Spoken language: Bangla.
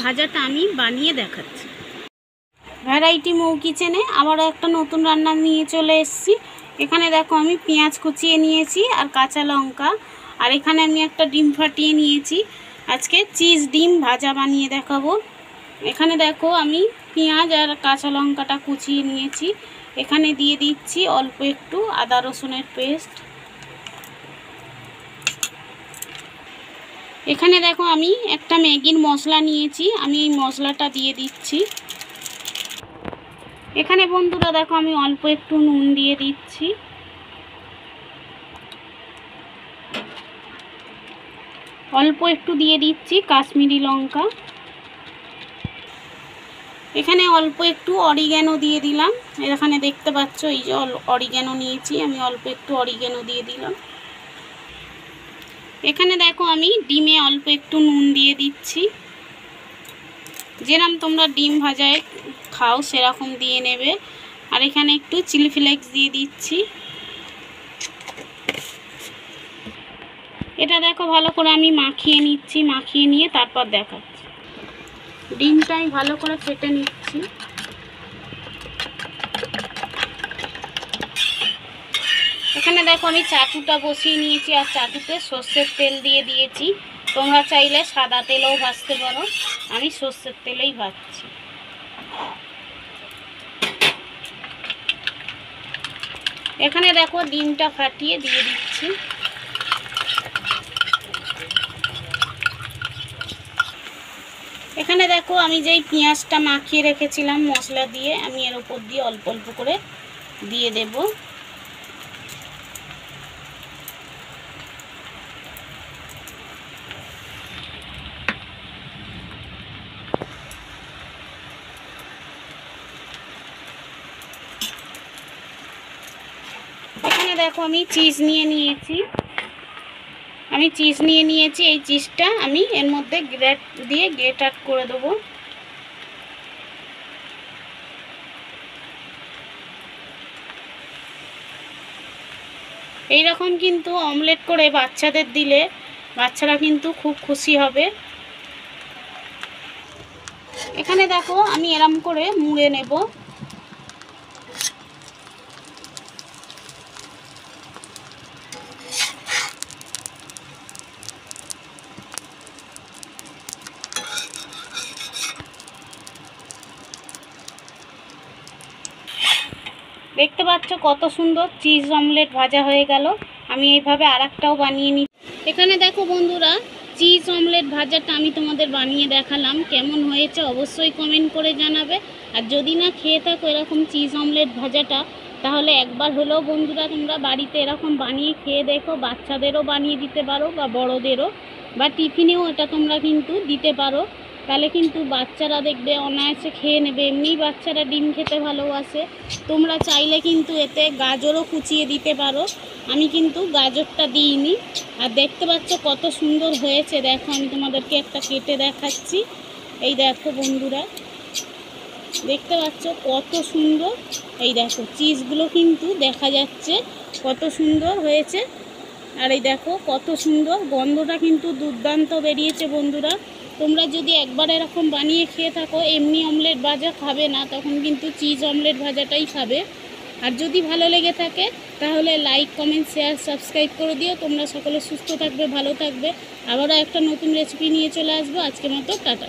ভাজাটা আমি বানিয়ে দেখাচ্ছি। ভ্যারাইটি মৌ কিচেনে আবারও একটা নতুন রান্না নিয়ে চলে এসেছি। এখানে দেখো আমি পেঁয়াজ কুচিয়ে নিয়েছি আর কাঁচা লঙ্কা, আর এখানে আমি একটা ডিম ফাটিয়ে নিয়েছি। আজকে চিজ ডিম ভাজা বানিয়ে দেখাবো। এখানে দেখো আমি পেঁয়াজ আর কাঁচা লঙ্কাটা কুচিয়ে নিয়েছি। এখানে দিয়ে দিচ্ছি অল্প একটু আদা রসুনের পেস্ট। এখানে দেখো আমি একটা ম্যাগির মশলা নিয়েছি, আমি এই মশলাটা দিয়ে দিচ্ছি। এখানে বন্ধুরা দেখো আমি অল্প একটু নুন দিয়ে দিচ্ছি। অল্প একটু দিয়ে দিচ্ছি কাশ্মীরি লঙ্কা। এখানে অল্প একটু অরিগ্যানো দিয়ে দিলাম। এখানে দেখতে পাচ্ছ এই যে অরিগ্যানো নিয়েছি, আমি অল্প একটু অরিগ্যানো দিয়ে দিলাম। এখানে দেখো আমি ডিমে অল্প একটু নুন দিয়ে দিচ্ছি। যেরকম তোমরা ডিম ভাজায় খাও সেরকম দিয়ে নেবে। আর এখানে একটু চিলি ফ্লেক্স দিয়ে দিচ্ছি। এটা দেখো ভালো করে আমি মাখিয়ে নিচ্ছি, মাখিয়ে নিয়ে তারপর দেখাচ্ছি। ডিমটা আমি ভালো করে ফেটে নিচ্ছি। এখানে দেখো আমি চাটুটা বসিয়ে নিয়েছি আর চাটুতে সর্ষের তেল দিয়ে দিয়েছি। তোমরা চাইলে সাদা তেলেও ভাজতে পারো, আমি সর্ষের তেলেই ভাজছি। এখানে দেখো ডিমটা ফাটিয়ে দিয়ে দিচ্ছি। এখানে দেখো আমি যেই পেঁয়াজটা মাখিয়ে রেখেছিলাম মশলা দিয়ে, আমি এর উপর দিয়ে অল্প অল্প করে দিয়ে দেব। এখানে দেখো আমি চিজ নিয়ে নিয়েছি। এই চিজটা আমি এর মধ্যে গ্রেট করে দেবো। এই রকম কিন্তু অমলেট করে বাচ্চাদের দিলে বাচ্চারা কিন্তু খুব খুশি হবে। এখানে দেখো আমি এরম করে মুড়ে নেব। দেখতে পাচ্ছ কত সুন্দর চিজ অমলেট ভাজা হয়ে গেল। আমি এইভাবে আরেকটাও বানিয়ে নিই। এখানে দেখো বন্ধুরা চিজ অমলেট ভাজাটা আমি তোমাদের বানিয়ে দেখালাম। কেমন হয়েছে অবশ্যই কমেন্ট করে জানাবে। আর যদি না খেয়ে থাকো এরকম চিজ অমলেট ভাজাটা, তাহলে একবার হলেও বন্ধুরা তোমরা বাড়িতে এরকম বানিয়ে খেয়ে দেখো। বাচ্চাদেরও বানিয়ে দিতে পারো বা বড়োদেরও, বা টিফিনেও এটা তোমরা কিন্তু দিতে পারো। তাহলে কিন্তু বাচ্চারা দেখবে অনায়াসে খেয়ে নেবে। এমনিই বাচ্চারা ডিম খেতে ভালোবাসে। তোমরা চাইলে কিন্তু এতে গাজরও কুচিয়ে দিতে পারো, আমি কিন্তু গাজরটা দিইনি। আর দেখতে পাচ্ছ কত সুন্দর হয়েছে, দেখো আমি তোমাদেরকে একটা কেটে দেখাচ্ছি। এই দেখো বন্ধুরা, দেখতে পাচ্ছ কত সুন্দর। এই দেখো চিজগুলো কিন্তু দেখা যাচ্ছে কত সুন্দর হয়েছে। আর এই দেখো কত সুন্দর, গন্ধটা কিন্তু দুর্দান্ত বেরিয়েছে বন্ধুরা। তোমরা যদি একবার এরকম বানিয়ে খেয়ে থাকো, এমনি অমলেট ভাজা খাবে না, তখন কিন্তু চিজ অমলেট ভাজাটাই খাবে। আর যদি ভালো লেগে থাকে তাহলে লাইক, কমেন্ট, শেয়ার, সাবস্ক্রাইব করে দিও। তোমরা সকলে সুস্থ থাকবে, ভালো থাকবে। আবারও একটা নতুন রেসিপি নিয়ে চলে আসবো। আজকের মতো টাটা।